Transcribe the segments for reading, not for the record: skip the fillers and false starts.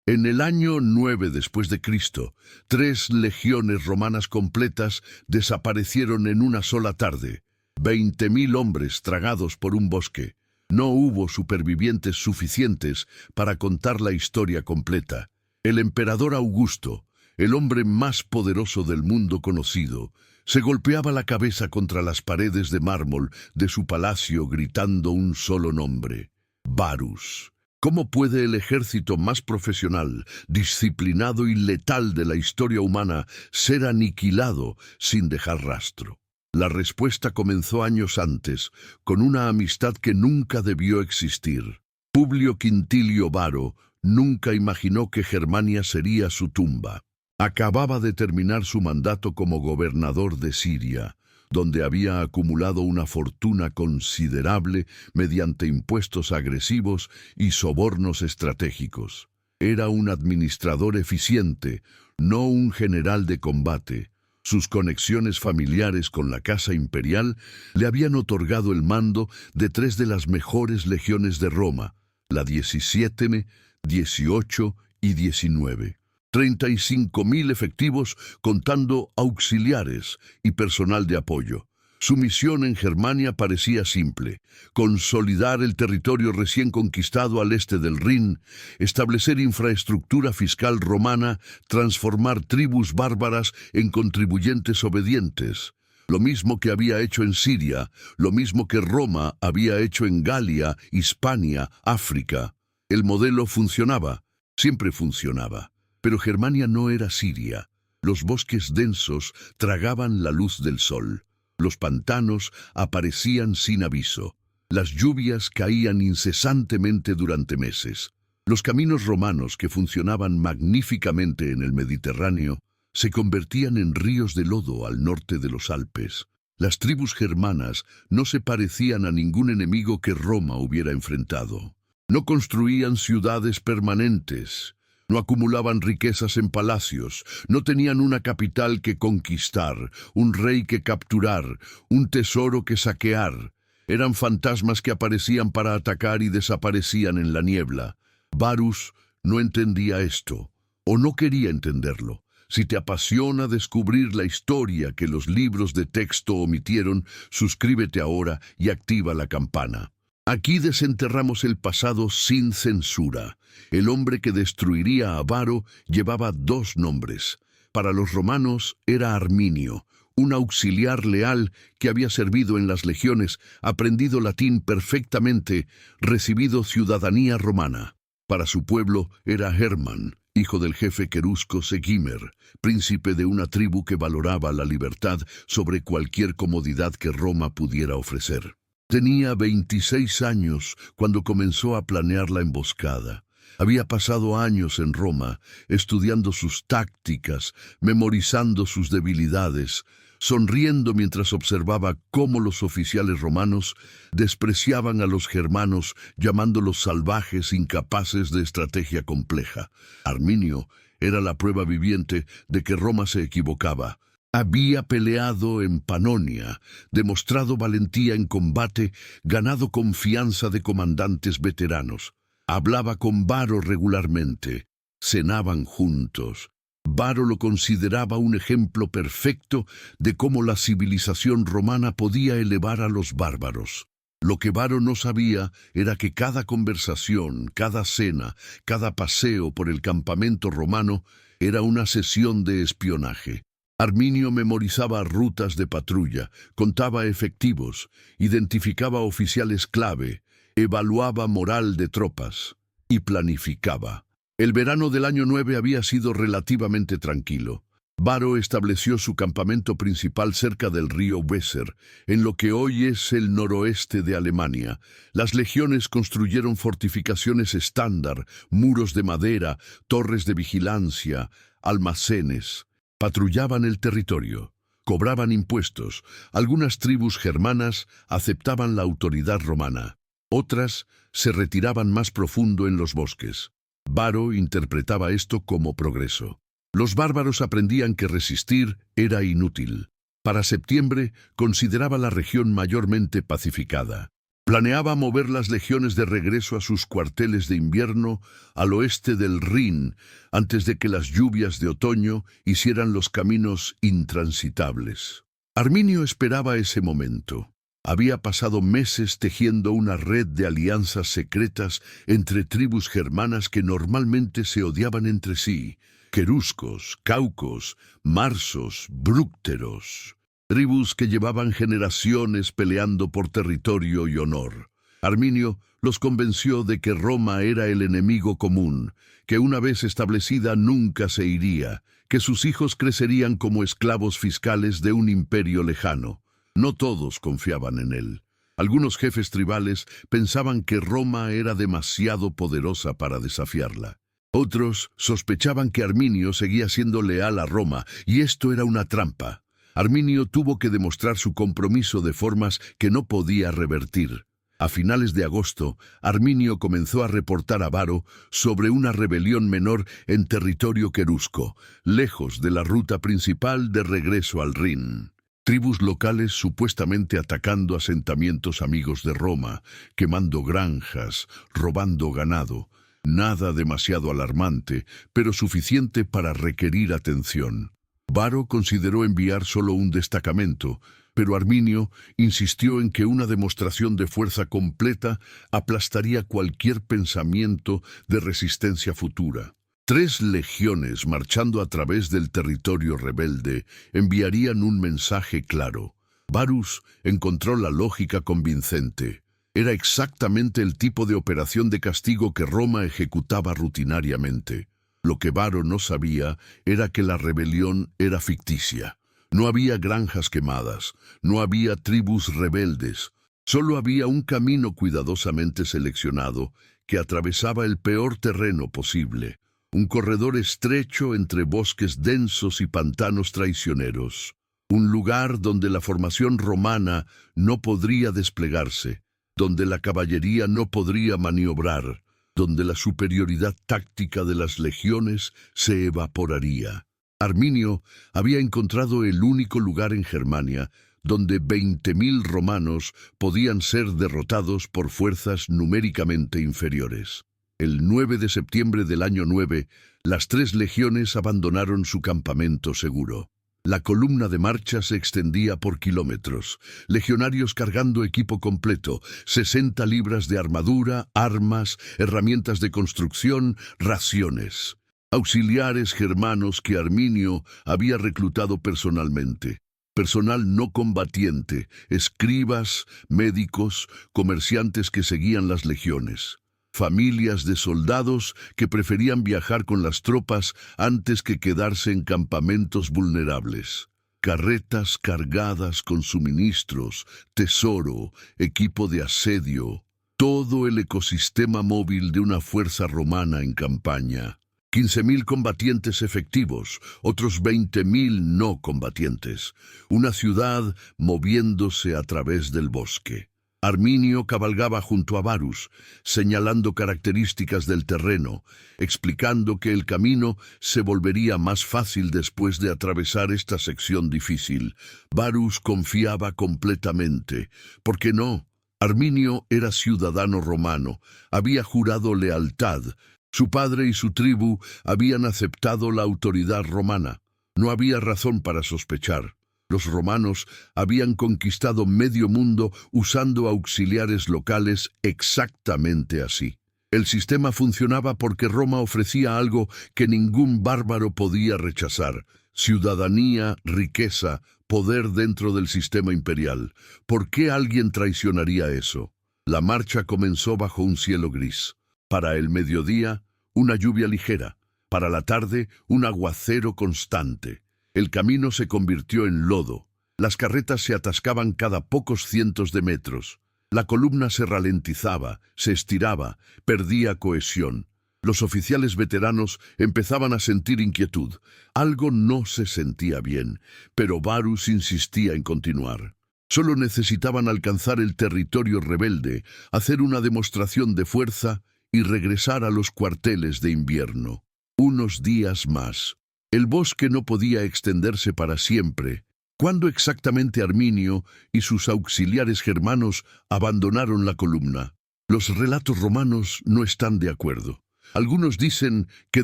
En el año 9 después de Cristo, 3 legiones romanas completas desaparecieron en una sola tarde. 20.000 hombres tragados por un bosque. No hubo supervivientes suficientes para contar la historia completa. El emperador Augusto, el hombre más poderoso del mundo conocido, se golpeaba la cabeza contra las paredes de mármol de su palacio gritando un solo nombre: Varus. ¿Cómo puede el ejército más profesional, disciplinado y letal de la historia humana ser aniquilado sin dejar rastro? La respuesta comenzó años antes, con una amistad que nunca debió existir. Publio Quintilio Varo nunca imaginó que Germania sería su tumba. Acababa de terminar su mandato como gobernador de Siria, donde había acumulado una fortuna considerable mediante impuestos agresivos y sobornos estratégicos. Era un administrador eficiente, no un general de combate. Sus conexiones familiares con la casa imperial le habían otorgado el mando de 3 de las mejores legiones de Roma, la 17, 18 y 19. 35.000 efectivos contando auxiliares y personal de apoyo. Su misión en Germania parecía simple: consolidar el territorio recién conquistado al este del Rin, establecer infraestructura fiscal romana, transformar tribus bárbaras en contribuyentes obedientes. Lo mismo que había hecho en Siria, lo mismo que Roma había hecho en Galia, Hispania, África. El modelo funcionaba, siempre funcionaba. Pero Germania no era Siria. Los bosques densos tragaban la luz del sol. Los pantanos aparecían sin aviso. Las lluvias caían incesantemente durante meses. Los caminos romanos, que funcionaban magníficamente en el Mediterráneo, se convertían en ríos de lodo al norte de los Alpes. Las tribus germanas no se parecían a ningún enemigo que Roma hubiera enfrentado. No construían ciudades permanentes. No acumulaban riquezas en palacios, no tenían una capital que conquistar, un rey que capturar, un tesoro que saquear. Eran fantasmas que aparecían para atacar y desaparecían en la niebla. Varus no entendía esto, o no quería entenderlo. Si te apasiona descubrir la historia que los libros de texto omitieron, suscríbete ahora y activa la campana. Aquí desenterramos el pasado sin censura. El hombre que destruiría a Varo llevaba 2 nombres. Para los romanos era Arminio, un auxiliar leal que había servido en las legiones, aprendido latín perfectamente, recibido ciudadanía romana. Para su pueblo era Herman, hijo del jefe querusco Segimer, príncipe de una tribu que valoraba la libertad sobre cualquier comodidad que Roma pudiera ofrecer. Tenía 26 años cuando comenzó a planear la emboscada. Había pasado años en Roma, estudiando sus tácticas, memorizando sus debilidades, sonriendo mientras observaba cómo los oficiales romanos despreciaban a los germanos, llamándolos salvajes, incapaces de estrategia compleja. Arminio era la prueba viviente de que Roma se equivocaba. Había peleado en Panonia, demostrado valentía en combate, ganado confianza de comandantes veteranos. Hablaba con Varo regularmente, cenaban juntos. Varo lo consideraba un ejemplo perfecto de cómo la civilización romana podía elevar a los bárbaros. Lo que Varo no sabía era que cada conversación, cada cena, cada paseo por el campamento romano era una sesión de espionaje. Arminio memorizaba rutas de patrulla, contaba efectivos, identificaba oficiales clave, evaluaba moral de tropas y planificaba. El verano del año 9 había sido relativamente tranquilo. Varo estableció su campamento principal cerca del río Weser, en lo que hoy es el noroeste de Alemania. Las legiones construyeron fortificaciones estándar, muros de madera, torres de vigilancia, almacenes. Patrullaban el territorio, cobraban impuestos. Algunas tribus germanas aceptaban la autoridad romana. Otras se retiraban más profundo en los bosques. Varo interpretaba esto como progreso. Los bárbaros aprendían que resistir era inútil. Para septiembre consideraba la región mayormente pacificada. Planeaba mover las legiones de regreso a sus cuarteles de invierno al oeste del Rin antes de que las lluvias de otoño hicieran los caminos intransitables. Arminio esperaba ese momento. Había pasado meses tejiendo una red de alianzas secretas entre tribus germanas que normalmente se odiaban entre sí: queruscos, caucos, marsos, brúcteros. Tribus que llevaban generaciones peleando por territorio y honor. Arminio los convenció de que Roma era el enemigo común, que una vez establecida nunca se iría, que sus hijos crecerían como esclavos fiscales de un imperio lejano. No todos confiaban en él. Algunos jefes tribales pensaban que Roma era demasiado poderosa para desafiarla. Otros sospechaban que Arminio seguía siendo leal a Roma, y esto era una trampa. Arminio tuvo que demostrar su compromiso de formas que no podía revertir. A finales de agosto, Arminio comenzó a reportar a Varo sobre una rebelión menor en territorio querusco, lejos de la ruta principal de regreso al Rin. Tribus locales supuestamente atacando asentamientos amigos de Roma, quemando granjas, robando ganado. Nada demasiado alarmante, pero suficiente para requerir atención. Varo consideró enviar solo un destacamento, pero Arminio insistió en que una demostración de fuerza completa aplastaría cualquier pensamiento de resistencia futura. 3 legiones marchando a través del territorio rebelde enviarían un mensaje claro. Varus encontró la lógica convincente. Era exactamente el tipo de operación de castigo que Roma ejecutaba rutinariamente. Lo que Varo no sabía era que la rebelión era ficticia. No había granjas quemadas, no había tribus rebeldes. Solo había un camino cuidadosamente seleccionado que atravesaba el peor terreno posible. Un corredor estrecho entre bosques densos y pantanos traicioneros. Un lugar donde la formación romana no podría desplegarse, donde la caballería no podría maniobrar, donde la superioridad táctica de las legiones se evaporaría. Arminio había encontrado el único lugar en Germania donde 20.000 romanos podían ser derrotados por fuerzas numéricamente inferiores. El 9 de septiembre del año 9, las 3 legiones abandonaron su campamento seguro. La columna de marcha se extendía por kilómetros, legionarios cargando equipo completo, 60 libras de armadura, armas, herramientas de construcción, raciones. Auxiliares germanos que Arminio había reclutado personalmente. Personal no combatiente, escribas, médicos, comerciantes que seguían las legiones. Familias de soldados que preferían viajar con las tropas antes que quedarse en campamentos vulnerables. Carretas cargadas con suministros, tesoro, equipo de asedio, todo el ecosistema móvil de una fuerza romana en campaña. 15.000 combatientes efectivos, otros 20.000 no combatientes. Una ciudad moviéndose a través del bosque. Arminio cabalgaba junto a Varus, señalando características del terreno, explicando que el camino se volvería más fácil después de atravesar esta sección difícil. Varus confiaba completamente. ¿Por qué no? Arminio era ciudadano romano, había jurado lealtad. Su padre y su tribu habían aceptado la autoridad romana. No había razón para sospechar. Los romanos habían conquistado medio mundo usando auxiliares locales exactamente así. El sistema funcionaba porque Roma ofrecía algo que ningún bárbaro podía rechazar: ciudadanía, riqueza, poder dentro del sistema imperial. ¿Por qué alguien traicionaría eso? La marcha comenzó bajo un cielo gris. Para el mediodía, una lluvia ligera. Para la tarde, un aguacero constante. El camino se convirtió en lodo. Las carretas se atascaban cada pocos cientos de metros. La columna se ralentizaba, se estiraba, perdía cohesión. Los oficiales veteranos empezaban a sentir inquietud. Algo no se sentía bien, pero Varus insistía en continuar. Solo necesitaban alcanzar el territorio rebelde, hacer una demostración de fuerza y regresar a los cuarteles de invierno. Unos días más. El bosque no podía extenderse para siempre. ¿Cuándo exactamente Arminio y sus auxiliares germanos abandonaron la columna? Los relatos romanos no están de acuerdo. Algunos dicen que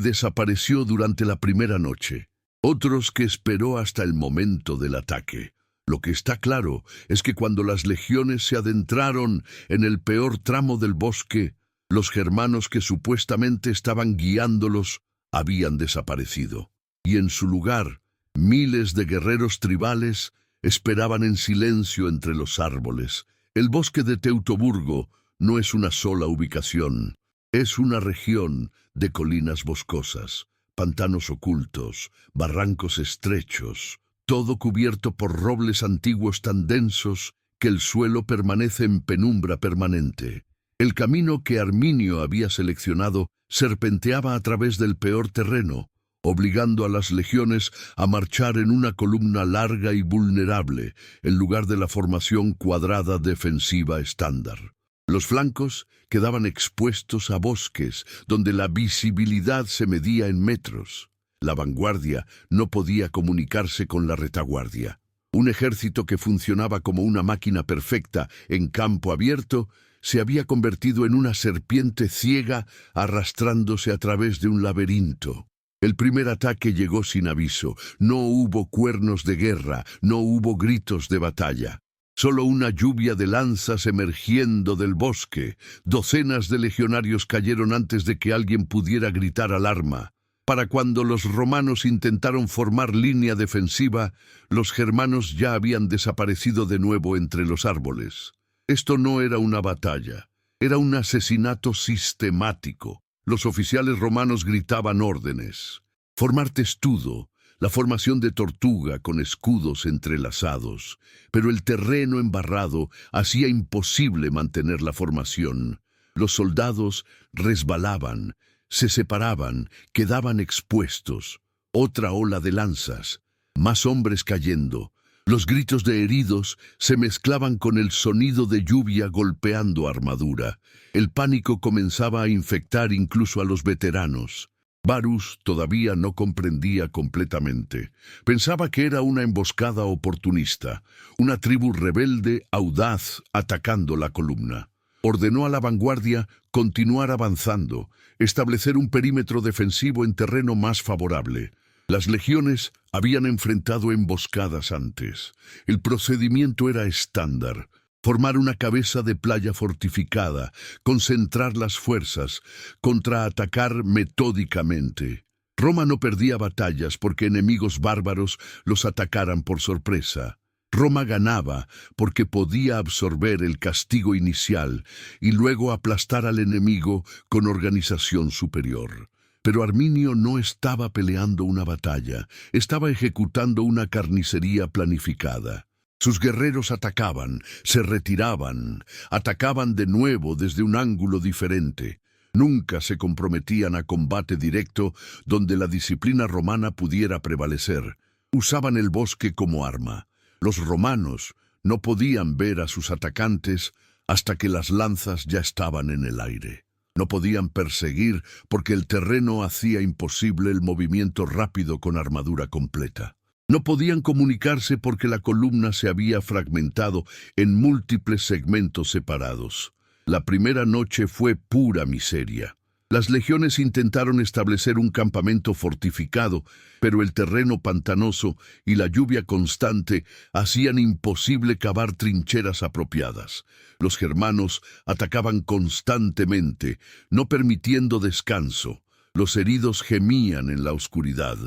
desapareció durante la primera noche, otros que esperó hasta el momento del ataque. Lo que está claro es que cuando las legiones se adentraron en el peor tramo del bosque, los germanos que supuestamente estaban guiándolos habían desaparecido. Y en su lugar, miles de guerreros tribales esperaban en silencio entre los árboles. El bosque de Teutoburgo no es una sola ubicación, es una región de colinas boscosas, pantanos ocultos, barrancos estrechos, todo cubierto por robles antiguos tan densos que el suelo permanece en penumbra permanente. El camino que Arminio había seleccionado serpenteaba a través del peor terreno, obligando a las legiones a marchar en una columna larga y vulnerable, en lugar de la formación cuadrada defensiva estándar. Los flancos quedaban expuestos a bosques, donde la visibilidad se medía en metros. La vanguardia no podía comunicarse con la retaguardia. Un ejército que funcionaba como una máquina perfecta en campo abierto se había convertido en una serpiente ciega arrastrándose a través de un laberinto. El primer ataque llegó sin aviso. No hubo cuernos de guerra, no hubo gritos de batalla. Solo una lluvia de lanzas emergiendo del bosque. Docenas de legionarios cayeron antes de que alguien pudiera gritar alarma. Para cuando los romanos intentaron formar línea defensiva, los germanos ya habían desaparecido de nuevo entre los árboles. Esto no era una batalla, era un asesinato sistemático. Los oficiales romanos gritaban órdenes. Formar testudo, la formación de tortuga con escudos entrelazados, pero el terreno embarrado hacía imposible mantener la formación. Los soldados resbalaban, se separaban, quedaban expuestos. Otra ola de lanzas, más hombres cayendo. Los gritos de heridos se mezclaban con el sonido de lluvia golpeando armadura. El pánico comenzaba a infectar incluso a los veteranos. Varus todavía no comprendía completamente. Pensaba que era una emboscada oportunista, una tribu rebelde, audaz, atacando la columna. Ordenó a la vanguardia continuar avanzando, establecer un perímetro defensivo en terreno más favorable. Las legiones habían enfrentado emboscadas antes. El procedimiento era estándar. Formar una cabeza de playa fortificada, concentrar las fuerzas, contraatacar metódicamente. Roma no perdía batallas porque enemigos bárbaros los atacaran por sorpresa. Roma ganaba porque podía absorber el castigo inicial y luego aplastar al enemigo con organización superior. Pero Arminio no estaba peleando una batalla, estaba ejecutando una carnicería planificada. Sus guerreros atacaban, se retiraban, atacaban de nuevo desde un ángulo diferente. Nunca se comprometían a combate directo donde la disciplina romana pudiera prevalecer. Usaban el bosque como arma. Los romanos no podían ver a sus atacantes hasta que las lanzas ya estaban en el aire. No podían perseguir porque el terreno hacía imposible el movimiento rápido con armadura completa. No podían comunicarse porque la columna se había fragmentado en múltiples segmentos separados. La primera noche fue pura miseria. Las legiones intentaron establecer un campamento fortificado, pero el terreno pantanoso y la lluvia constante hacían imposible cavar trincheras apropiadas. Los germanos atacaban constantemente, no permitiendo descanso. Los heridos gemían en la oscuridad.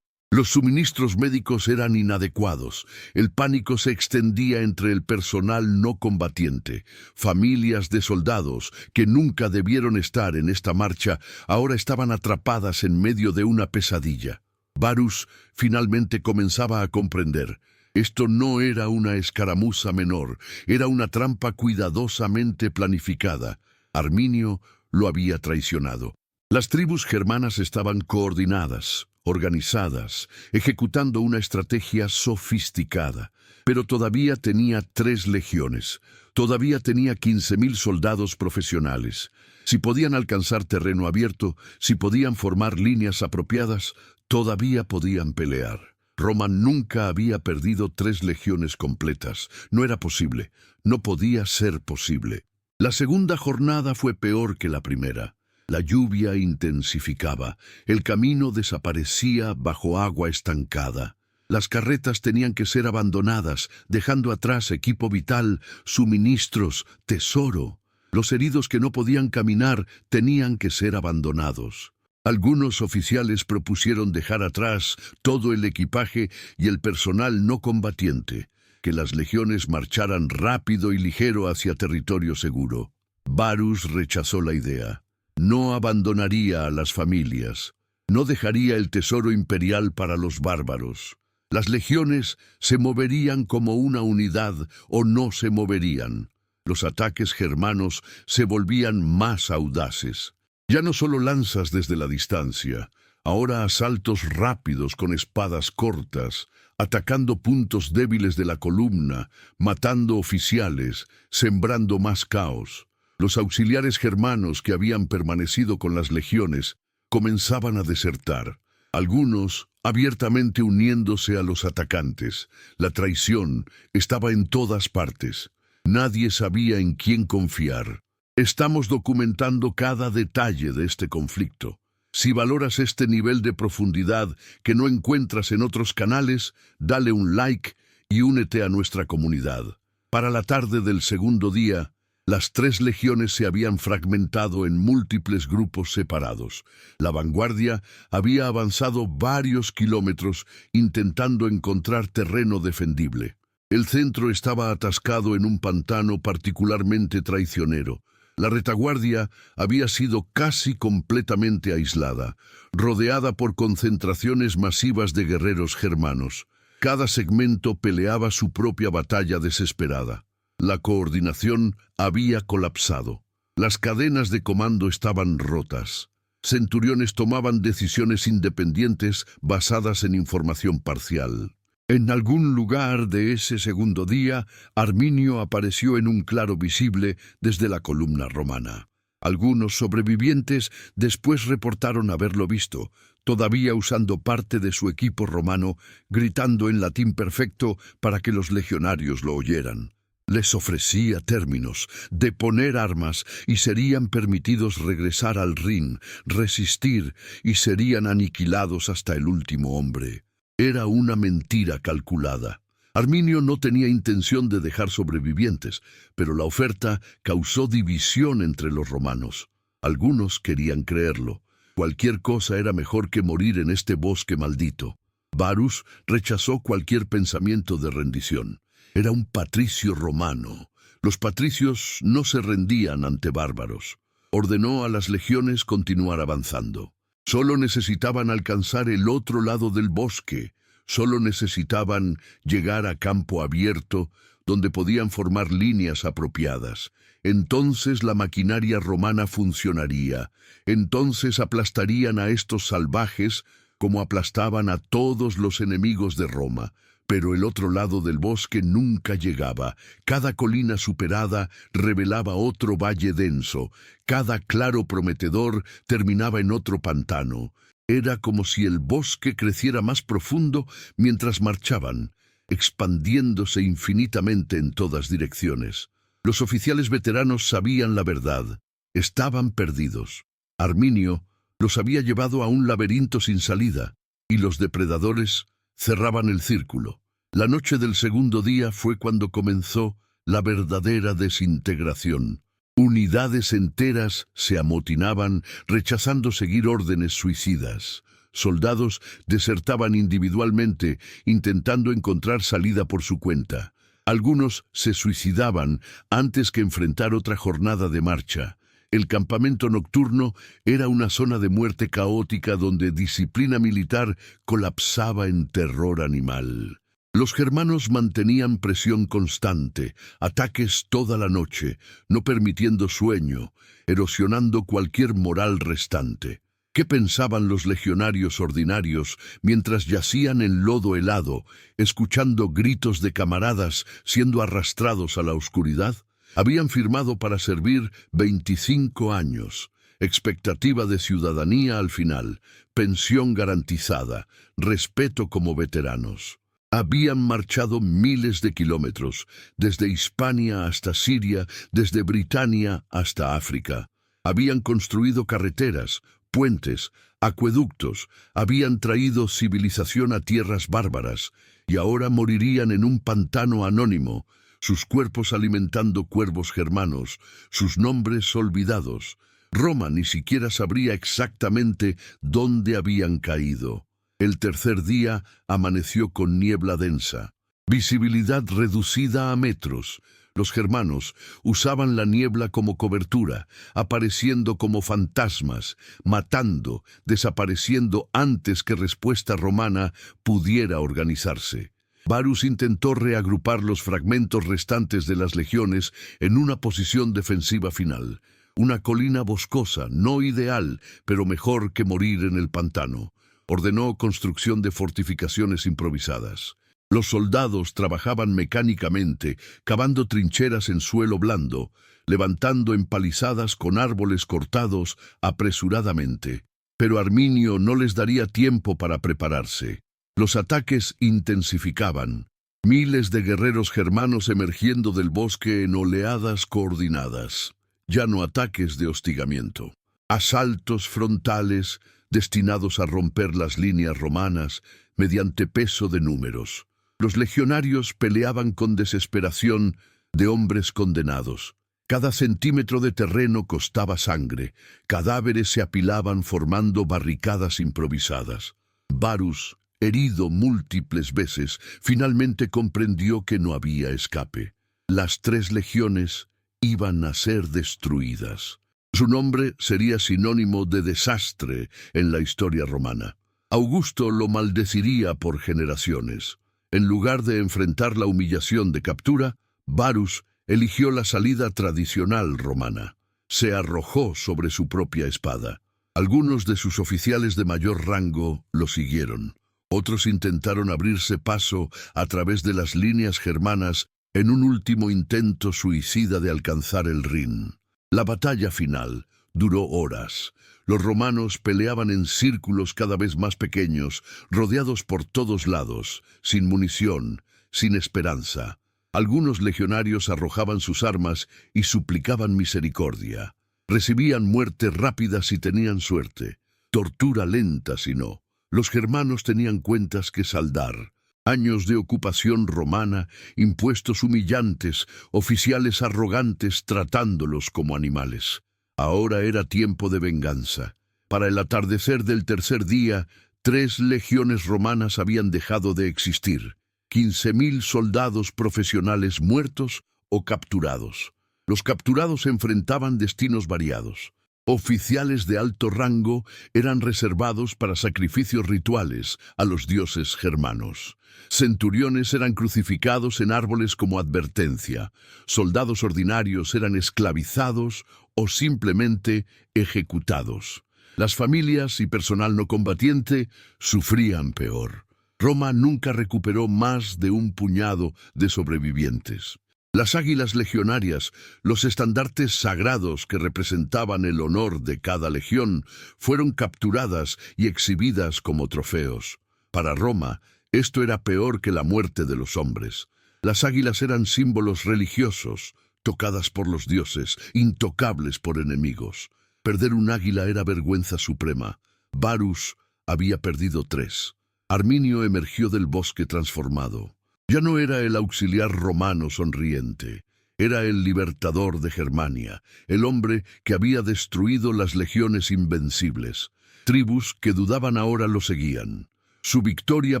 Los suministros médicos eran inadecuados. El pánico se extendía entre el personal no combatiente. Familias de soldados que nunca debieron estar en esta marcha ahora estaban atrapadas en medio de una pesadilla. Varus finalmente comenzaba a comprender. Esto no era una escaramuza menor, era una trampa cuidadosamente planificada. Arminio lo había traicionado. Las tribus germanas estaban coordinadas, organizadas, ejecutando una estrategia sofisticada, pero todavía tenía 3 legiones, todavía tenía 15.000 soldados profesionales. Si podían alcanzar terreno abierto, si podían formar líneas apropiadas, todavía podían pelear. Roma nunca había perdido 3 legiones completas. No era posible, no podía ser posible. La segunda jornada fue peor que la primera. La lluvia intensificaba, el camino desaparecía bajo agua estancada. Las carretas tenían que ser abandonadas, dejando atrás equipo vital, suministros, tesoro. Los heridos que no podían caminar tenían que ser abandonados. Algunos oficiales propusieron dejar atrás todo el equipaje y el personal no combatiente, que las legiones marcharan rápido y ligero hacia territorio seguro. Varus rechazó la idea. No abandonaría a las familias. No dejaría el tesoro imperial para los bárbaros. Las legiones se moverían como una unidad o no se moverían. Los ataques germanos se volvían más audaces. Ya no solo lanzas desde la distancia, ahora asaltos rápidos con espadas cortas, atacando puntos débiles de la columna, matando oficiales, sembrando más caos. Los auxiliares germanos que habían permanecido con las legiones comenzaban a desertar, algunos abiertamente uniéndose a los atacantes. La traición estaba en todas partes. Nadie sabía en quién confiar. Estamos documentando cada detalle de este conflicto. Si valoras este nivel de profundidad que no encuentras en otros canales, dale un like y únete a nuestra comunidad. Para la tarde del segundo día, las 3 legiones se habían fragmentado en múltiples grupos separados. La vanguardia había avanzado varios kilómetros intentando encontrar terreno defendible. El centro estaba atascado en un pantano particularmente traicionero. La retaguardia había sido casi completamente aislada, rodeada por concentraciones masivas de guerreros germanos. Cada segmento peleaba su propia batalla desesperada. La coordinación había colapsado. Las cadenas de comando estaban rotas. Centuriones tomaban decisiones independientes basadas en información parcial. En algún lugar de ese segundo día, Arminio apareció en un claro visible desde la columna romana. Algunos sobrevivientes después reportaron haberlo visto, todavía usando parte de su equipo romano, gritando en latín perfecto para que los legionarios lo oyeran. Les ofrecía términos de poner armas y serían permitidos regresar al Rin, resistir y serían aniquilados hasta el último hombre. Era una mentira calculada. Arminio no tenía intención de dejar sobrevivientes, pero la oferta causó división entre los romanos. Algunos querían creerlo. Cualquier cosa era mejor que morir en este bosque maldito. Varus rechazó cualquier pensamiento de rendición. Era un patricio romano. Los patricios no se rendían ante bárbaros. Ordenó a las legiones continuar avanzando. Solo necesitaban alcanzar el otro lado del bosque. Solo necesitaban llegar a campo abierto, donde podían formar líneas apropiadas. Entonces la maquinaria romana funcionaría. Entonces aplastarían a estos salvajes como aplastaban a todos los enemigos de Roma. Pero el otro lado del bosque nunca llegaba. Cada colina superada revelaba otro valle denso. Cada claro prometedor terminaba en otro pantano. Era como si el bosque creciera más profundo mientras marchaban, expandiéndose infinitamente en todas direcciones. Los oficiales veteranos sabían la verdad. Estaban perdidos. Arminio los había llevado a un laberinto sin salida, y los depredadores cerraban el círculo. La noche del segundo día fue cuando comenzó la verdadera desintegración. Unidades enteras se amotinaban, rechazando seguir órdenes suicidas. Soldados desertaban individualmente, intentando encontrar salida por su cuenta. Algunos se suicidaban antes que enfrentar otra jornada de marcha. El campamento nocturno era una zona de muerte caótica donde disciplina militar colapsaba en terror animal. Los germanos mantenían presión constante, ataques toda la noche, no permitiendo sueño, erosionando cualquier moral restante. ¿Qué pensaban los legionarios ordinarios mientras yacían en lodo helado, escuchando gritos de camaradas siendo arrastrados a la oscuridad? Habían firmado para servir 25 años. expectativa de ciudadanía al final, pensión garantizada, respeto como veteranos. Habían marchado miles de kilómetros, desde Hispania hasta Siria, desde Britania hasta África. Habían construido carreteras, puentes, acueductos, habían traído civilización a tierras bárbaras, y ahora morirían en un pantano anónimo, sus cuerpos alimentando cuervos germanos, sus nombres olvidados. Roma ni siquiera sabría exactamente dónde habían caído. El tercer día amaneció con niebla densa, visibilidad reducida a metros. Los germanos usaban la niebla como cobertura, apareciendo como fantasmas, matando, desapareciendo antes que respuesta romana pudiera organizarse. Varus intentó reagrupar los fragmentos restantes de las legiones en una posición defensiva final. Una colina boscosa, no ideal, pero mejor que morir en el pantano. Ordenó construcción de fortificaciones improvisadas. Los soldados trabajaban mecánicamente, cavando trincheras en suelo blando, levantando empalizadas con árboles cortados apresuradamente. Pero Arminio no les daría tiempo para prepararse. Los ataques intensificaban. Miles de guerreros germanos emergiendo del bosque en oleadas coordinadas. Ya no ataques de hostigamiento. Asaltos frontales destinados a romper las líneas romanas mediante peso de números. Los legionarios peleaban con desesperación de hombres condenados. Cada centímetro de terreno costaba sangre. Cadáveres se apilaban formando barricadas improvisadas. Varus, herido múltiples veces, finalmente comprendió que no había escape. Las 3 legiones iban a ser destruidas. Su nombre sería sinónimo de desastre en la historia romana. Augusto lo maldeciría por generaciones. En lugar de enfrentar la humillación de captura, Varus eligió la salida tradicional romana. Se arrojó sobre su propia espada. Algunos de sus oficiales de mayor rango lo siguieron. Otros intentaron abrirse paso a través de las líneas germanas en un último intento suicida de alcanzar el Rin. La batalla final duró horas. Los romanos peleaban en círculos cada vez más pequeños, rodeados por todos lados, sin munición, sin esperanza. Algunos legionarios arrojaban sus armas y suplicaban misericordia. Recibían muerte rápida si tenían suerte, tortura lenta si no. Los germanos tenían cuentas que saldar. Años de ocupación romana, impuestos humillantes, oficiales arrogantes tratándolos como animales. Ahora era tiempo de venganza. Para el atardecer del tercer día, 3 legiones romanas habían dejado de existir. 15.000 soldados profesionales muertos o capturados. Los capturados enfrentaban destinos variados. Oficiales de alto rango eran reservados para sacrificios rituales a los dioses germanos. Centuriones eran crucificados en árboles como advertencia. Soldados ordinarios eran esclavizados o simplemente ejecutados. Las familias y personal no combatiente sufrían peor. Roma nunca recuperó más de un puñado de sobrevivientes. Las águilas legionarias, los estandartes sagrados que representaban el honor de cada legión, fueron capturadas y exhibidas como trofeos. Para Roma, esto era peor que la muerte de los hombres. Las águilas eran símbolos religiosos, tocadas por los dioses, intocables por enemigos. Perder un águila era vergüenza suprema. Varus había perdido 3. Arminio emergió del bosque transformado. Ya no era el auxiliar romano sonriente, era el libertador de Germania, el hombre que había destruido las legiones invencibles. Tribus que dudaban ahora lo seguían. Su victoria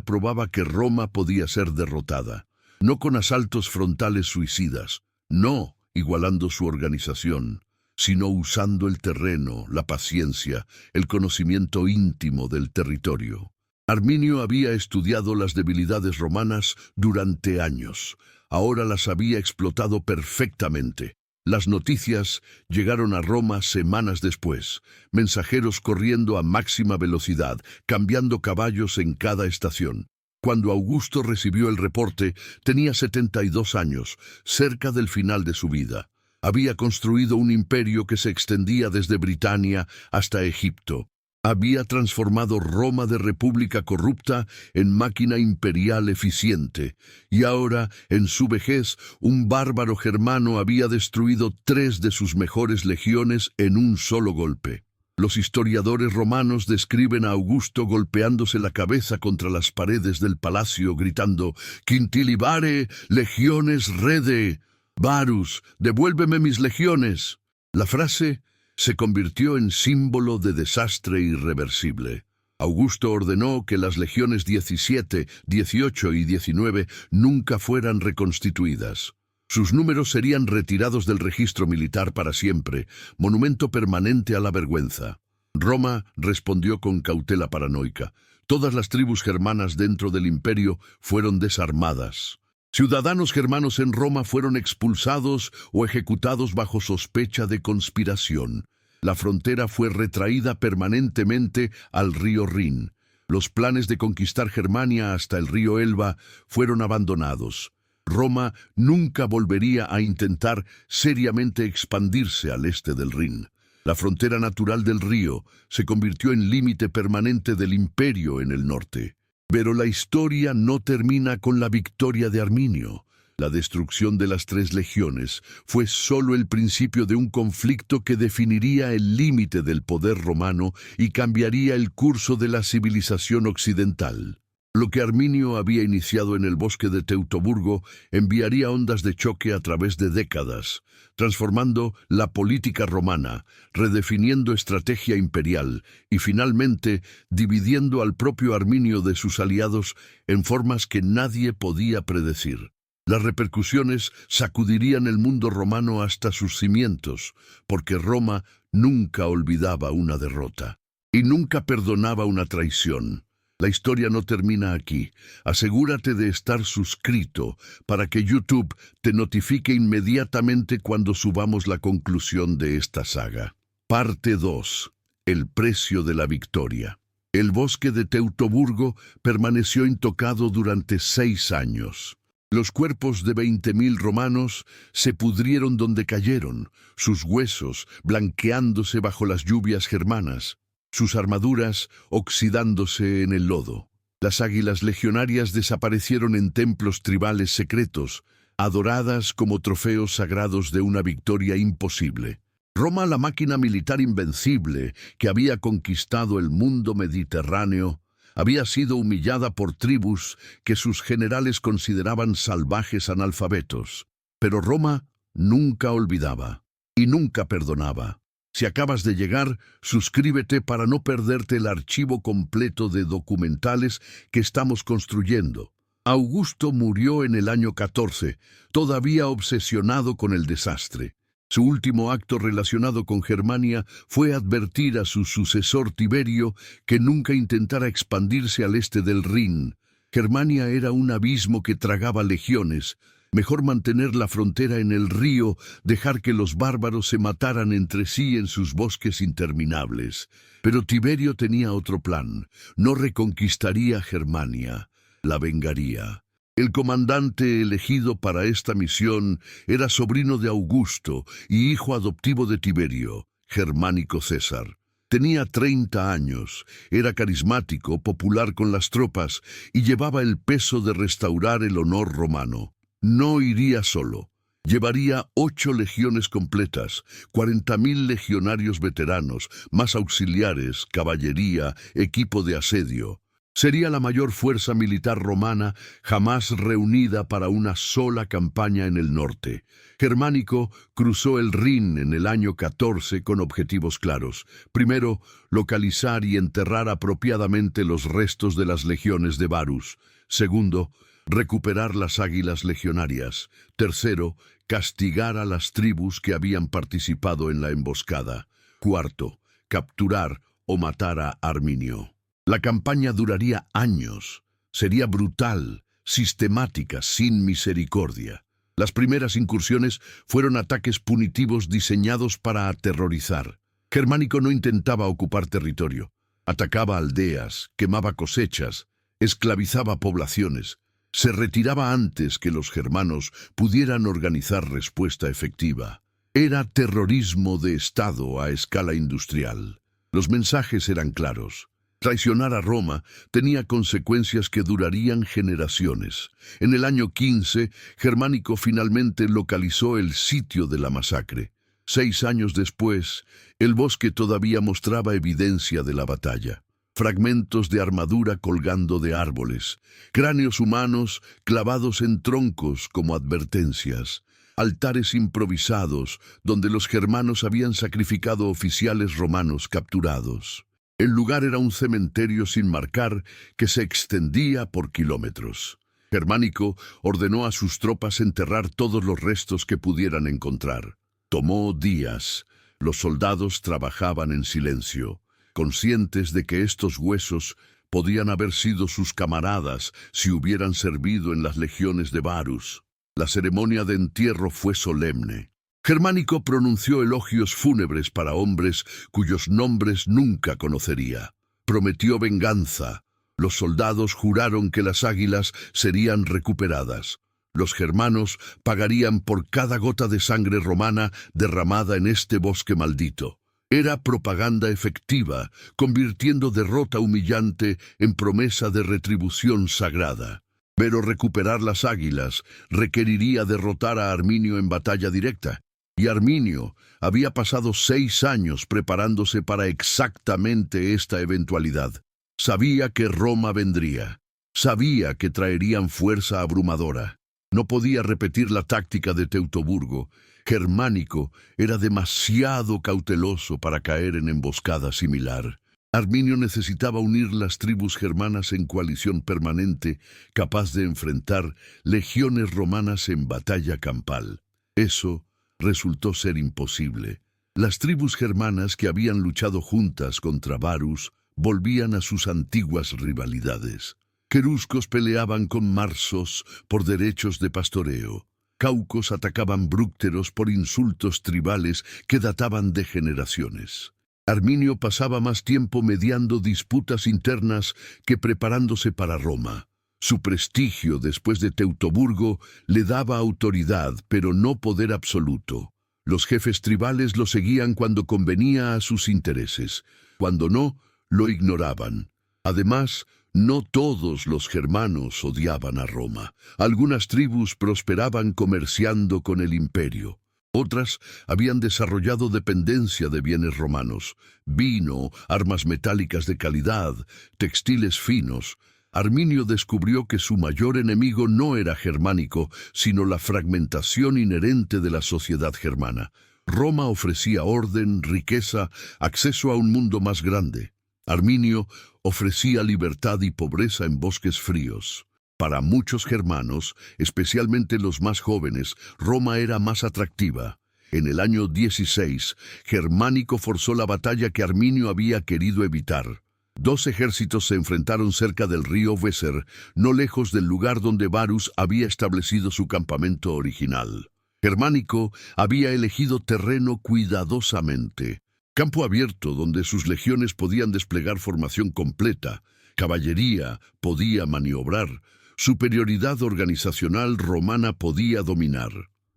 probaba que Roma podía ser derrotada, no con asaltos frontales suicidas, no igualando su organización, sino usando el terreno, la paciencia, el conocimiento íntimo del territorio. Arminio había estudiado las debilidades romanas durante años. Ahora las había explotado perfectamente. Las noticias llegaron a Roma semanas después, mensajeros corriendo a máxima velocidad, cambiando caballos en cada estación. Cuando Augusto recibió el reporte, tenía 72 años, cerca del final de su vida. Había construido un imperio que se extendía desde Britania hasta Egipto. Había transformado Roma de república corrupta en máquina imperial eficiente, y ahora, en su vejez, un bárbaro germano había destruido 3 de sus mejores legiones en un solo golpe. Los historiadores romanos describen a Augusto golpeándose la cabeza contra las paredes del palacio, gritando «Quintilibare, legiones rede! Varus, devuélveme mis legiones». La frase se convirtió en símbolo de desastre irreversible. Augusto ordenó que las legiones 17, 18 y 19 nunca fueran reconstituidas. Sus números serían retirados del registro militar para siempre, monumento permanente a la vergüenza. Roma respondió con cautela paranoica. Todas las tribus germanas dentro del imperio fueron desarmadas. Ciudadanos germanos en Roma fueron expulsados o ejecutados bajo sospecha de conspiración. La frontera fue retraída permanentemente al río Rin. Los planes de conquistar Germania hasta el río Elba fueron abandonados. Roma nunca volvería a intentar seriamente expandirse al este del Rin. La frontera natural del río se convirtió en límite permanente del imperio en el norte. Pero la historia no termina con la victoria de Arminio. La destrucción de las 3 legiones fue solo el principio de un conflicto que definiría el límite del poder romano y cambiaría el curso de la civilización occidental. Lo que Arminio había iniciado en el bosque de Teutoburgo enviaría ondas de choque a través de décadas, transformando la política romana, redefiniendo estrategia imperial y finalmente dividiendo al propio Arminio de sus aliados en formas que nadie podía predecir. Las repercusiones sacudirían el mundo romano hasta sus cimientos, porque Roma nunca olvidaba una derrota y nunca perdonaba una traición. La historia no termina aquí. Asegúrate de estar suscrito para que YouTube te notifique inmediatamente cuando subamos la conclusión de esta saga. Parte 2. El precio de la victoria. El bosque de Teutoburgo permaneció intocado durante 6 años. Los cuerpos de 20.000 romanos se pudrieron donde cayeron, sus huesos blanqueándose bajo las lluvias germanas, sus armaduras oxidándose en el lodo. Las águilas legionarias desaparecieron en templos tribales secretos, adoradas como trofeos sagrados de una victoria imposible. Roma, la máquina militar invencible que había conquistado el mundo mediterráneo, había sido humillada por tribus que sus generales consideraban salvajes analfabetos. Pero Roma nunca olvidaba y nunca perdonaba. Si acabas de llegar, suscríbete para no perderte el archivo completo de documentales que estamos construyendo. Augusto murió en el año 14, todavía obsesionado con el desastre. Su último acto relacionado con Germania fue advertir a su sucesor Tiberio que nunca intentara expandirse al este del Rin. Germania era un abismo que tragaba legiones. Mejor mantener la frontera en el río, dejar que los bárbaros se mataran entre sí en sus bosques interminables. Pero Tiberio tenía otro plan. No reconquistaría Germania, la vengaría. El comandante elegido para esta misión era sobrino de Augusto y hijo adoptivo de Tiberio, Germánico César. Tenía 30 años, era carismático, popular con las tropas y llevaba el peso de restaurar el honor romano. No iría solo. Llevaría 8 legiones completas, 40.000 legionarios veteranos, más auxiliares, caballería, equipo de asedio. Sería la mayor fuerza militar romana jamás reunida para una sola campaña en el norte. Germánico cruzó el Rin en el año 14 con objetivos claros. Primero, localizar y enterrar apropiadamente los restos de las legiones de Varus. Segundo, recuperar las águilas legionarias. Tercero, castigar a las tribus que habían participado en la emboscada. Cuarto, capturar o matar a Arminio. La campaña duraría años. Sería brutal, sistemática, sin misericordia. Las primeras incursiones fueron ataques punitivos diseñados para aterrorizar. Germánico no intentaba ocupar territorio. Atacaba aldeas, quemaba cosechas, esclavizaba poblaciones. Se retiraba antes que los germanos pudieran organizar respuesta efectiva. Era terrorismo de Estado a escala industrial. Los mensajes eran claros. Traicionar a Roma tenía consecuencias que durarían generaciones. En el año 15, Germánico finalmente localizó el sitio de la masacre. 6 años después, el bosque todavía mostraba evidencia de la batalla. Fragmentos de armadura colgando de árboles, cráneos humanos clavados en troncos como advertencias, altares improvisados donde los germanos habían sacrificado oficiales romanos capturados. El lugar era un cementerio sin marcar que se extendía por kilómetros. Germánico ordenó a sus tropas enterrar todos los restos que pudieran encontrar. Tomó días. Los soldados trabajaban en silencio, conscientes de que estos huesos podían haber sido sus camaradas si hubieran servido en las legiones de Varus. La ceremonia de entierro fue solemne. Germánico pronunció elogios fúnebres para hombres cuyos nombres nunca conocería. Prometió venganza. Los soldados juraron que las águilas serían recuperadas. Los germanos pagarían por cada gota de sangre romana derramada en este bosque maldito. Era propaganda efectiva, convirtiendo derrota humillante en promesa de retribución sagrada. Pero recuperar las águilas requeriría derrotar a Arminio en batalla directa. Y Arminio había pasado 6 años preparándose para exactamente esta eventualidad. Sabía que Roma vendría. Sabía que traerían fuerza abrumadora. No podía repetir la táctica de Teutoburgo. Germánico era demasiado cauteloso para caer en emboscada similar. Arminio necesitaba unir las tribus germanas en coalición permanente, capaz de enfrentar legiones romanas en batalla campal. Eso resultó ser imposible. Las tribus germanas que habían luchado juntas contra Varus volvían a sus antiguas rivalidades. Queruscos peleaban con marsos por derechos de pastoreo. Caucos atacaban brúcteros por insultos tribales que databan de generaciones. Arminio pasaba más tiempo mediando disputas internas que preparándose para Roma. Su prestigio después de Teutoburgo le daba autoridad, pero no poder absoluto. Los jefes tribales lo seguían cuando convenía a sus intereses. Cuando no, lo ignoraban. Además, no todos los germanos odiaban a Roma. Algunas tribus prosperaban comerciando con el imperio. Otras habían desarrollado dependencia de bienes romanos, vino, armas metálicas de calidad, textiles finos. Arminio descubrió que su mayor enemigo no era Germánico, sino la fragmentación inherente de la sociedad germana. Roma ofrecía orden, riqueza, acceso a un mundo más grande. Arminio ofrecía libertad y pobreza en bosques fríos. Para muchos germanos, especialmente los más jóvenes, Roma era más atractiva. En el año 16, Germánico forzó la batalla que Arminio había querido evitar. 2 ejércitos se enfrentaron cerca del río Weser, no lejos del lugar donde Varus había establecido su campamento original. Germánico había elegido terreno cuidadosamente. Campo abierto donde sus legiones podían desplegar formación completa, caballería podía maniobrar, superioridad organizacional romana podía dominar.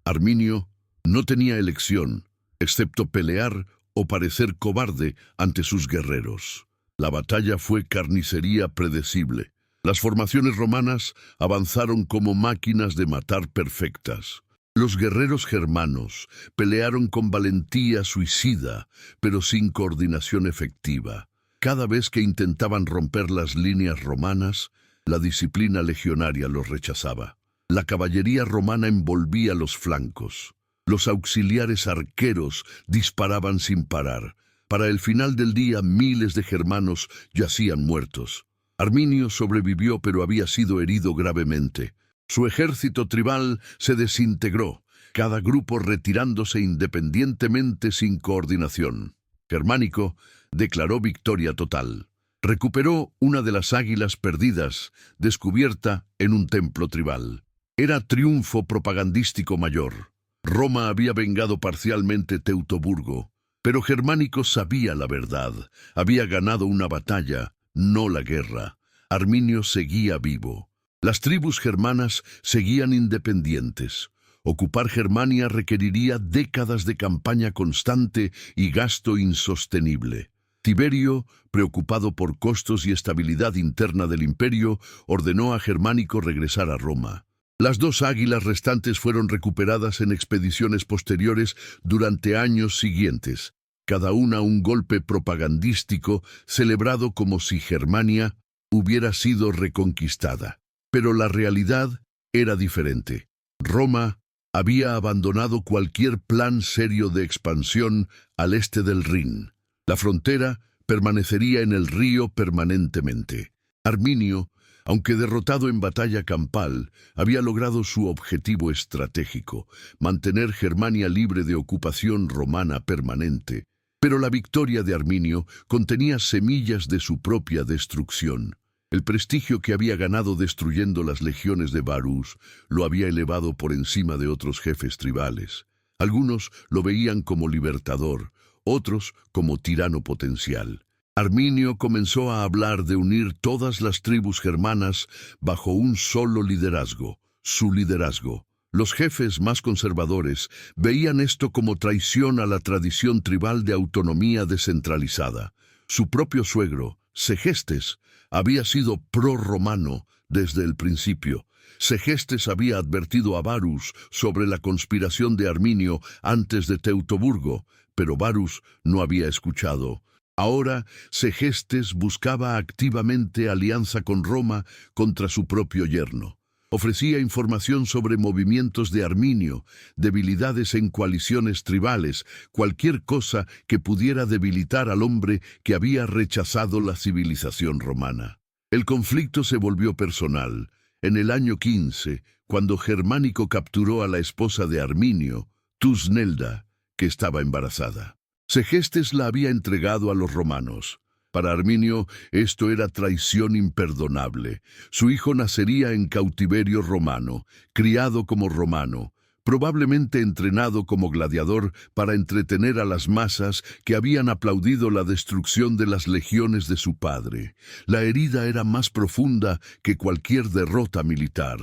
Arminio no tenía elección, excepto pelear o parecer cobarde ante sus guerreros. La batalla fue carnicería predecible. Las formaciones romanas avanzaron como máquinas de matar perfectas. Los guerreros germanos pelearon con valentía suicida, pero sin coordinación efectiva. Cada vez que intentaban romper las líneas romanas, la disciplina legionaria los rechazaba. La caballería romana envolvía los flancos. Los auxiliares arqueros disparaban sin parar. Para el final del día, miles de germanos yacían muertos. Arminio sobrevivió, pero había sido herido gravemente. Su ejército tribal se desintegró, cada grupo retirándose independientemente sin coordinación. Germánico declaró victoria total. Recuperó una de las águilas perdidas, descubierta en un templo tribal. Era triunfo propagandístico mayor. Roma había vengado parcialmente Teutoburgo, pero Germánico sabía la verdad. Había ganado una batalla, no la guerra. Arminio seguía vivo. Las tribus germanas seguían independientes. Ocupar Germania requeriría décadas de campaña constante y gasto insostenible. Tiberio, preocupado por costos y estabilidad interna del imperio, ordenó a Germánico regresar a Roma. Las dos águilas restantes fueron recuperadas en expediciones posteriores durante años siguientes, cada una un golpe propagandístico celebrado como si Germania hubiera sido reconquistada. Pero la realidad era diferente. Roma había abandonado cualquier plan serio de expansión al este del Rin. La frontera permanecería en el río permanentemente. Arminio, aunque derrotado en batalla campal, había logrado su objetivo estratégico, mantener Germania libre de ocupación romana permanente. Pero la victoria de Arminio contenía semillas de su propia destrucción. El prestigio que había ganado destruyendo las legiones de Varus lo había elevado por encima de otros jefes tribales. Algunos lo veían como libertador, otros como tirano potencial. Arminio comenzó a hablar de unir todas las tribus germanas bajo un solo liderazgo, su liderazgo. Los jefes más conservadores veían esto como traición a la tradición tribal de autonomía descentralizada. Su propio suegro, Segestes, había sido pro-romano desde el principio. Segestes había advertido a Varus sobre la conspiración de Arminio antes de Teutoburgo, pero Varus no había escuchado. Ahora, Segestes buscaba activamente alianza con Roma contra su propio yerno. Ofrecía información sobre movimientos de Arminio, debilidades en coaliciones tribales, cualquier cosa que pudiera debilitar al hombre que había rechazado la civilización romana. El conflicto se volvió personal. En el año 15, cuando Germánico capturó a la esposa de Arminio, Tusnelda, que estaba embarazada. Segestes la había entregado a los romanos. Para Arminio esto era traición imperdonable. Su hijo nacería en cautiverio romano, criado como romano, probablemente entrenado como gladiador para entretener a las masas que habían aplaudido la destrucción de las legiones de su padre. La herida era más profunda que cualquier derrota militar.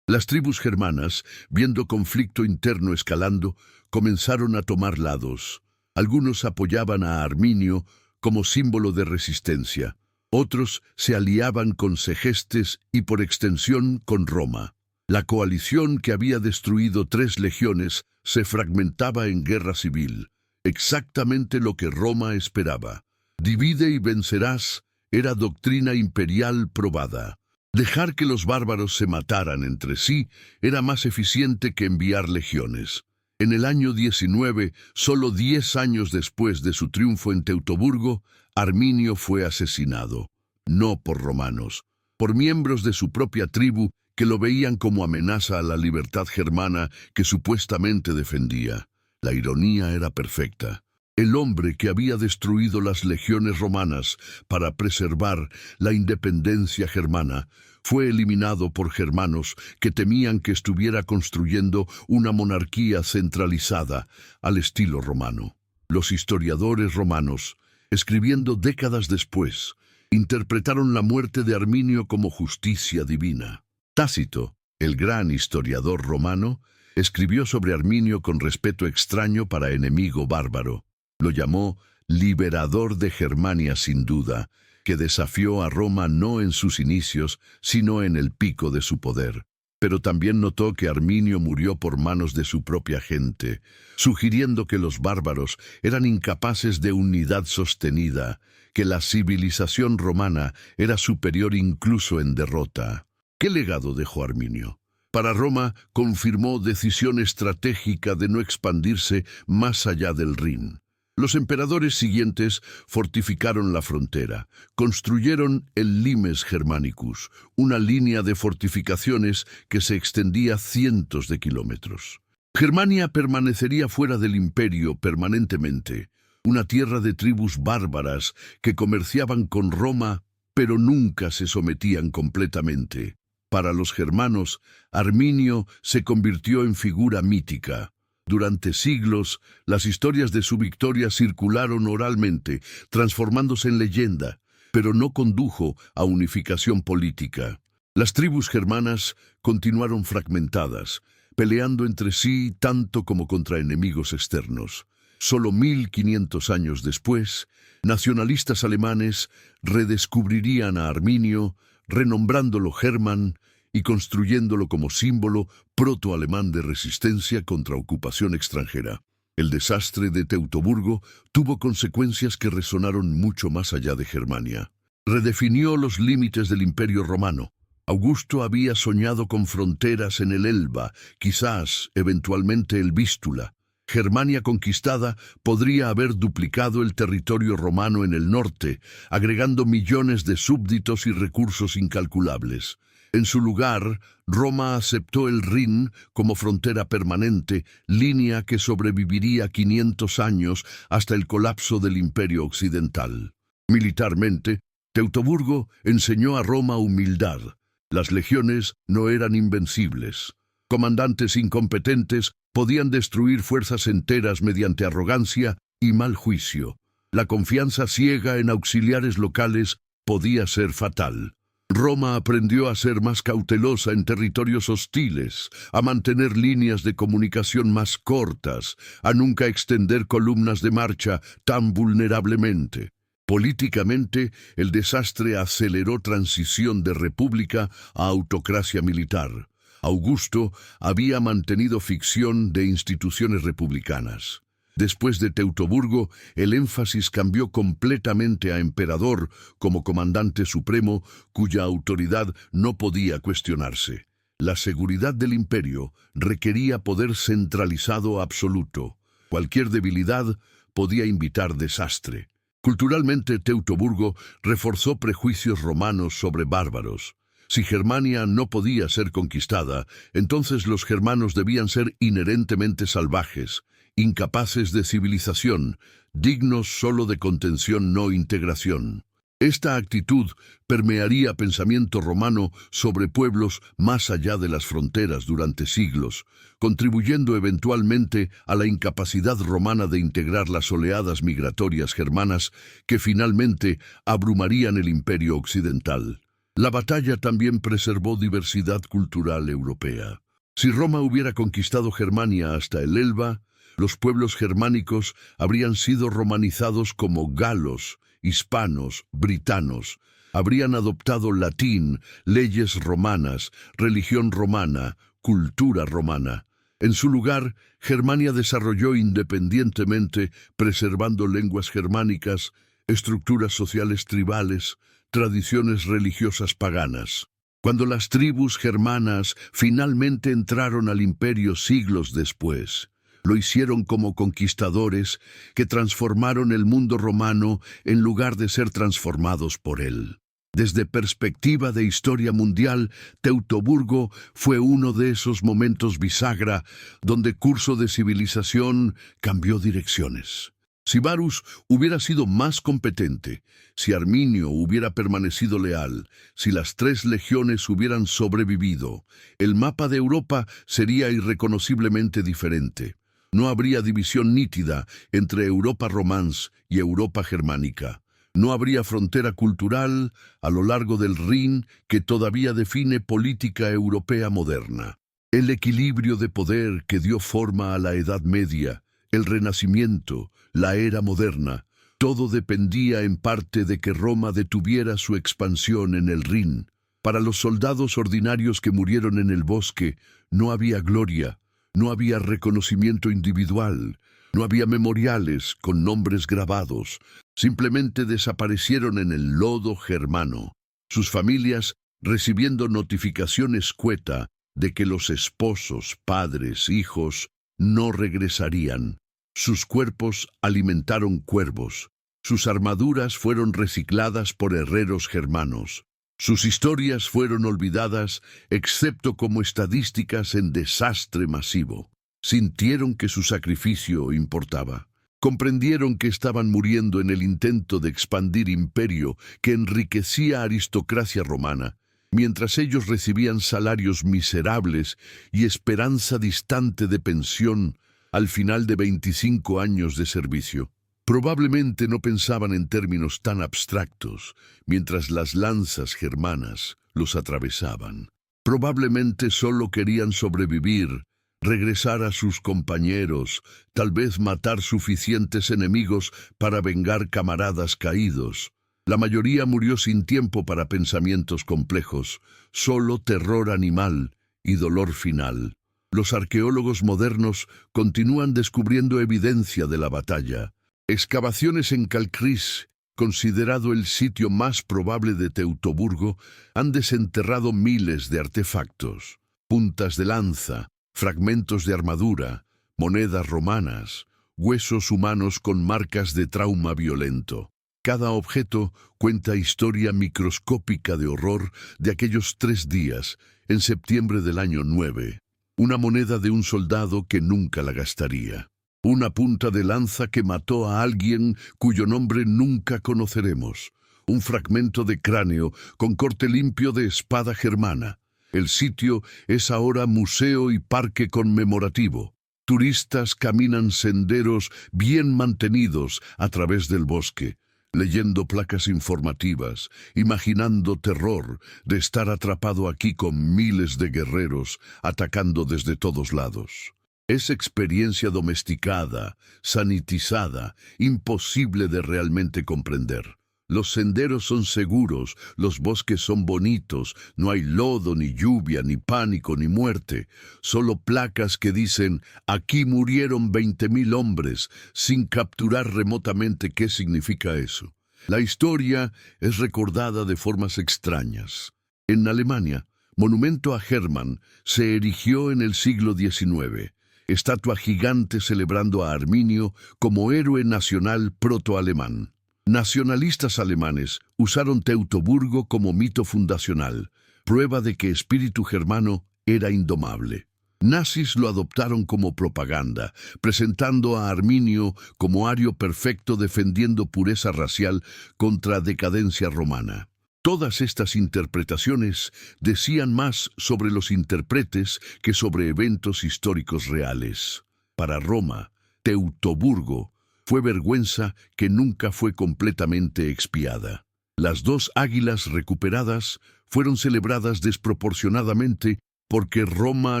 Las tribus germanas, viendo conflicto interno escalando, comenzaron a tomar lados. Algunos apoyaban a Arminio como símbolo de resistencia. Otros se aliaban con Segestes y por extensión con Roma. La coalición que había destruido 3 legiones se fragmentaba en guerra civil, exactamente lo que Roma esperaba. Divide y vencerás era doctrina imperial probada. Dejar que los bárbaros se mataran entre sí era más eficiente que enviar legiones. En el año 19, solo 10 años después de su triunfo en Teutoburgo, Arminio fue asesinado, no por romanos, por miembros de su propia tribu que lo veían como amenaza a la libertad germana que supuestamente defendía. La ironía era perfecta. El hombre que había destruido las legiones romanas para preservar la independencia germana fue eliminado por germanos que temían que estuviera construyendo una monarquía centralizada al estilo romano. Los historiadores romanos, escribiendo décadas después, interpretaron la muerte de Arminio como justicia divina. Tácito, el gran historiador romano, escribió sobre Arminio con respeto extraño para enemigo bárbaro. Lo llamó liberador de Germania sin duda, que desafió a Roma no en sus inicios, sino en el pico de su poder. Pero también notó que Arminio murió por manos de su propia gente, sugiriendo que los bárbaros eran incapaces de unidad sostenida, que la civilización romana era superior incluso en derrota. ¿Qué legado dejó Arminio? Para Roma confirmó decisión estratégica de no expandirse más allá del Rin. Los emperadores siguientes fortificaron la frontera, construyeron el Limes Germanicus, una línea de fortificaciones que se extendía cientos de kilómetros. Germania permanecería fuera del imperio permanentemente, una tierra de tribus bárbaras que comerciaban con Roma, pero nunca se sometían completamente. Para los germanos, Arminio se convirtió en figura mítica. Durante siglos, las historias de su victoria circularon oralmente, transformándose en leyenda, pero no condujo a unificación política. Las tribus germanas continuaron fragmentadas, peleando entre sí tanto como contra enemigos externos. Solo 1500 años después, nacionalistas alemanes redescubrirían a Arminio, renombrándolo Hermann y construyéndolo como símbolo proto-alemán de resistencia contra ocupación extranjera. El desastre de Teutoburgo tuvo consecuencias que resonaron mucho más allá de Germania. Redefinió los límites del Imperio Romano. Augusto había soñado con fronteras en el Elba, quizás, eventualmente el Vístula. Germania conquistada podría haber duplicado el territorio romano en el norte, agregando millones de súbditos y recursos incalculables. En su lugar, Roma aceptó el Rin como frontera permanente, línea que sobreviviría 500 años hasta el colapso del Imperio Occidental. Militarmente, Teutoburgo enseñó a Roma humildad. Las legiones no eran invencibles. Comandantes incompetentes podían destruir fuerzas enteras mediante arrogancia y mal juicio. La confianza ciega en auxiliares locales podía ser fatal. Roma aprendió a ser más cautelosa en territorios hostiles, a mantener líneas de comunicación más cortas, a nunca extender columnas de marcha tan vulnerablemente. Políticamente, el desastre aceleró transición de república a autocracia militar. Augusto había mantenido ficción de instituciones republicanas. Después de Teutoburgo, el énfasis cambió completamente a emperador como comandante supremo cuya autoridad no podía cuestionarse. La seguridad del imperio requería poder centralizado absoluto. Cualquier debilidad podía invitar desastre. Culturalmente, Teutoburgo reforzó prejuicios romanos sobre bárbaros. Si Germania no podía ser conquistada, entonces los germanos debían ser inherentemente salvajes, incapaces de civilización, dignos solo de contención, no integración. Esta actitud permearía pensamiento romano sobre pueblos más allá de las fronteras durante siglos, contribuyendo eventualmente a la incapacidad romana de integrar las oleadas migratorias germanas que finalmente abrumarían el imperio occidental. La batalla también preservó diversidad cultural europea. Si Roma hubiera conquistado Germania hasta el Elba, los pueblos germánicos habrían sido romanizados como galos, hispanos, britanos. Habrían adoptado latín, leyes romanas, religión romana, cultura romana. En su lugar, Germania desarrolló independientemente, preservando lenguas germánicas, estructuras sociales tribales, tradiciones religiosas paganas. Cuando las tribus germanas finalmente entraron al imperio siglos después, lo hicieron como conquistadores que transformaron el mundo romano en lugar de ser transformados por él. Desde perspectiva de historia mundial, Teutoburgo fue uno de esos momentos bisagra donde curso de civilización cambió direcciones. Si Varus hubiera sido más competente, si Arminio hubiera permanecido leal, si las 3 legiones hubieran sobrevivido, el mapa de Europa sería irreconociblemente diferente. No habría división nítida entre Europa romans y Europa germánica. No habría frontera cultural a lo largo del Rin que todavía define política europea moderna. El equilibrio de poder que dio forma a la Edad Media, el Renacimiento, la era moderna, todo dependía en parte de que Roma detuviera su expansión en el Rin. Para los soldados ordinarios que murieron en el bosque, no había gloria, no había reconocimiento individual, no había memoriales con nombres grabados, simplemente desaparecieron en el lodo germano. Sus familias recibiendo notificación escueta de que los esposos, padres, hijos, no regresarían. Sus cuerpos alimentaron cuervos, sus armaduras fueron recicladas por herreros germanos. Sus historias fueron olvidadas, excepto como estadísticas en desastre masivo. Sintieron que su sacrificio importaba. Comprendieron que estaban muriendo en el intento de expandir imperio que enriquecía a aristocracia romana, mientras ellos recibían salarios miserables y esperanza distante de pensión al final de 25 años de servicio. Probablemente no pensaban en términos tan abstractos, mientras las lanzas germanas los atravesaban. Probablemente solo querían sobrevivir, regresar a sus compañeros, tal vez matar suficientes enemigos para vengar camaradas caídos. La mayoría murió sin tiempo para pensamientos complejos, solo terror animal y dolor final. Los arqueólogos modernos continúan descubriendo evidencia de la batalla. Excavaciones en Calcris, considerado el sitio más probable de Teutoburgo, han desenterrado miles de artefactos, puntas de lanza, fragmentos de armadura, monedas romanas, huesos humanos con marcas de trauma violento. Cada objeto cuenta historia microscópica de horror de aquellos 3 días, en septiembre del año 9. Una moneda de un soldado que nunca la gastaría. Una punta de lanza que mató a alguien cuyo nombre nunca conoceremos. Un fragmento de cráneo con corte limpio de espada germana. El sitio es ahora museo y parque conmemorativo. Turistas caminan senderos bien mantenidos a través del bosque, leyendo placas informativas, imaginando terror de estar atrapado aquí con miles de guerreros atacando desde todos lados. Es experiencia domesticada, sanitizada, imposible de realmente comprender. Los senderos son seguros, los bosques son bonitos, no hay lodo, ni lluvia, ni pánico, ni muerte. Solo placas que dicen, aquí murieron 20.000 hombres, sin capturar remotamente qué significa eso. La historia es recordada de formas extrañas. En Alemania, monumento a Hermann se erigió en el siglo XIX. Estatua gigante celebrando a Arminio como héroe nacional proto-alemán. Nacionalistas alemanes usaron Teutoburgo como mito fundacional, prueba de que espíritu germano era indomable. Nazis lo adoptaron como propaganda, presentando a Arminio como ario perfecto defendiendo pureza racial contra decadencia romana. Todas estas interpretaciones decían más sobre los intérpretes que sobre eventos históricos reales. Para Roma, Teutoburgo fue vergüenza que nunca fue completamente expiada. Las 2 águilas recuperadas fueron celebradas desproporcionadamente porque Roma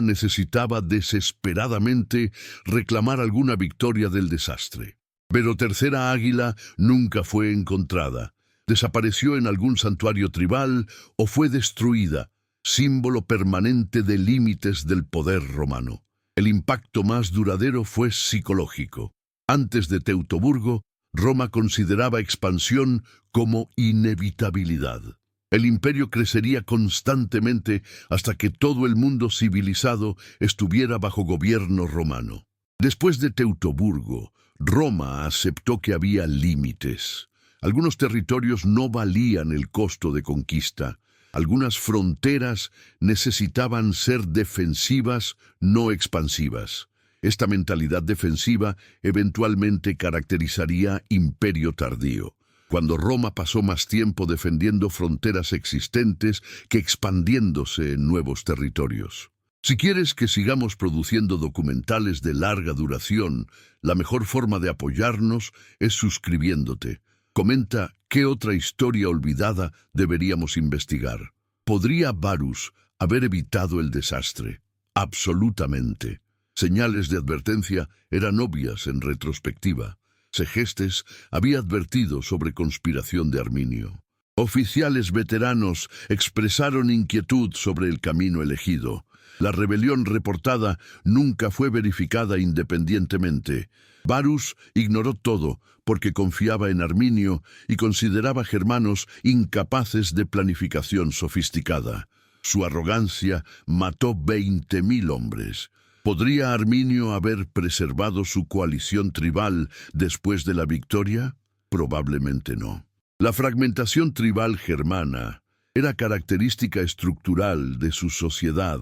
necesitaba desesperadamente reclamar alguna victoria del desastre. Pero tercera águila nunca fue encontrada. Desapareció en algún santuario tribal o fue destruida, símbolo permanente de límites del poder romano. El impacto más duradero fue psicológico. Antes de Teutoburgo, Roma consideraba expansión como inevitabilidad. El imperio crecería constantemente hasta que todo el mundo civilizado estuviera bajo gobierno romano. Después de Teutoburgo, Roma aceptó que había límites. Algunos territorios no valían el costo de conquista. Algunas fronteras necesitaban ser defensivas, no expansivas. Esta mentalidad defensiva eventualmente caracterizaría Imperio tardío, cuando Roma pasó más tiempo defendiendo fronteras existentes que expandiéndose en nuevos territorios. Si quieres que sigamos produciendo documentales de larga duración, la mejor forma de apoyarnos es suscribiéndote. Comenta qué otra historia olvidada deberíamos investigar. ¿Podría Varus haber evitado el desastre? Absolutamente. Señales de advertencia eran obvias en retrospectiva. Segestes había advertido sobre conspiración de Arminio. Oficiales veteranos expresaron inquietud sobre el camino elegido. La rebelión reportada nunca fue verificada independientemente. Varus ignoró todo porque confiaba en Arminio y consideraba germanos incapaces de planificación sofisticada. Su arrogancia mató 20.000 hombres. ¿Podría Arminio haber preservado su coalición tribal después de la victoria? Probablemente no. La fragmentación tribal germana era característica estructural de su sociedad,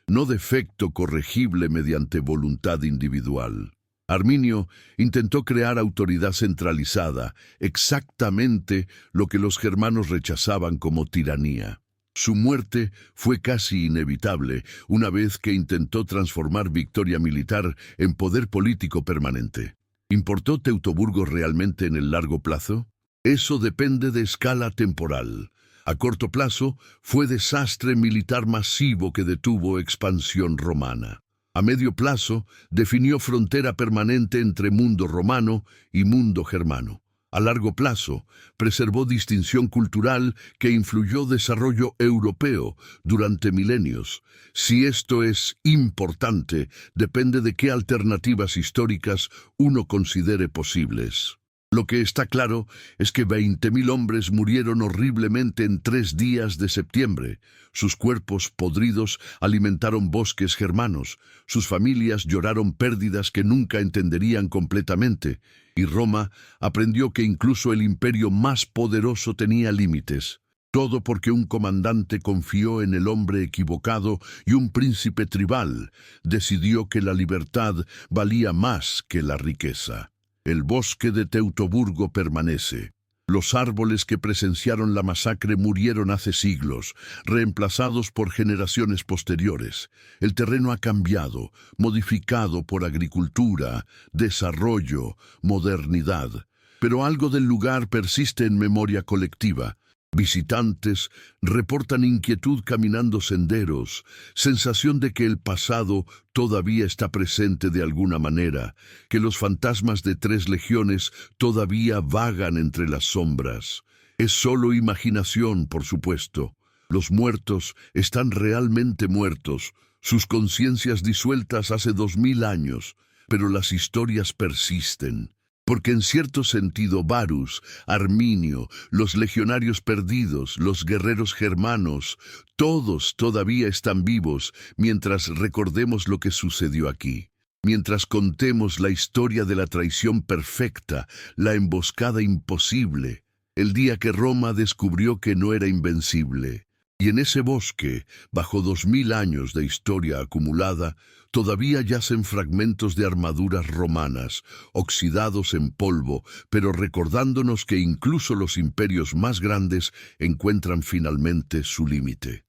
no defecto corregible mediante voluntad individual. Arminio intentó crear autoridad centralizada, exactamente lo que los germanos rechazaban como tiranía. Su muerte fue casi inevitable una vez que intentó transformar victoria militar en poder político permanente. ¿Importó Teutoburgo realmente en el largo plazo? Eso depende de escala temporal. A corto plazo, fue desastre militar masivo que detuvo expansión romana. A medio plazo, definió frontera permanente entre mundo romano y mundo germano. A largo plazo, preservó distinción cultural que influyó desarrollo europeo durante milenios. Si esto es importante, depende de qué alternativas históricas uno considere posibles. Lo que está claro es que 20.000 hombres murieron horriblemente en 3 días de septiembre. Sus cuerpos podridos alimentaron bosques germanos. Sus familias lloraron pérdidas que nunca entenderían completamente. Y Roma aprendió que incluso el imperio más poderoso tenía límites. Todo porque un comandante confió en el hombre equivocado y un príncipe tribal decidió que la libertad valía más que la riqueza. El bosque de Teutoburgo permanece. Los árboles que presenciaron la masacre murieron hace siglos, reemplazados por generaciones posteriores. El terreno ha cambiado, modificado por agricultura, desarrollo, modernidad. Pero algo del lugar persiste en memoria colectiva. Visitantes reportan inquietud caminando senderos, sensación de que el pasado todavía está presente de alguna manera, que los fantasmas de 3 legiones todavía vagan entre las sombras. Es solo imaginación, por supuesto. Los muertos están realmente muertos, sus conciencias disueltas hace 2000 años, pero las historias persisten. Porque en cierto sentido Varus, Arminio, los legionarios perdidos, los guerreros germanos, todos todavía están vivos mientras recordemos lo que sucedió aquí. Mientras contemos la historia de la traición perfecta, la emboscada imposible, el día que Roma descubrió que no era invencible. Y en ese bosque, bajo 2000 años de historia acumulada, todavía yacen fragmentos de armaduras romanas, oxidados en polvo, pero recordándonos que incluso los imperios más grandes encuentran finalmente su límite.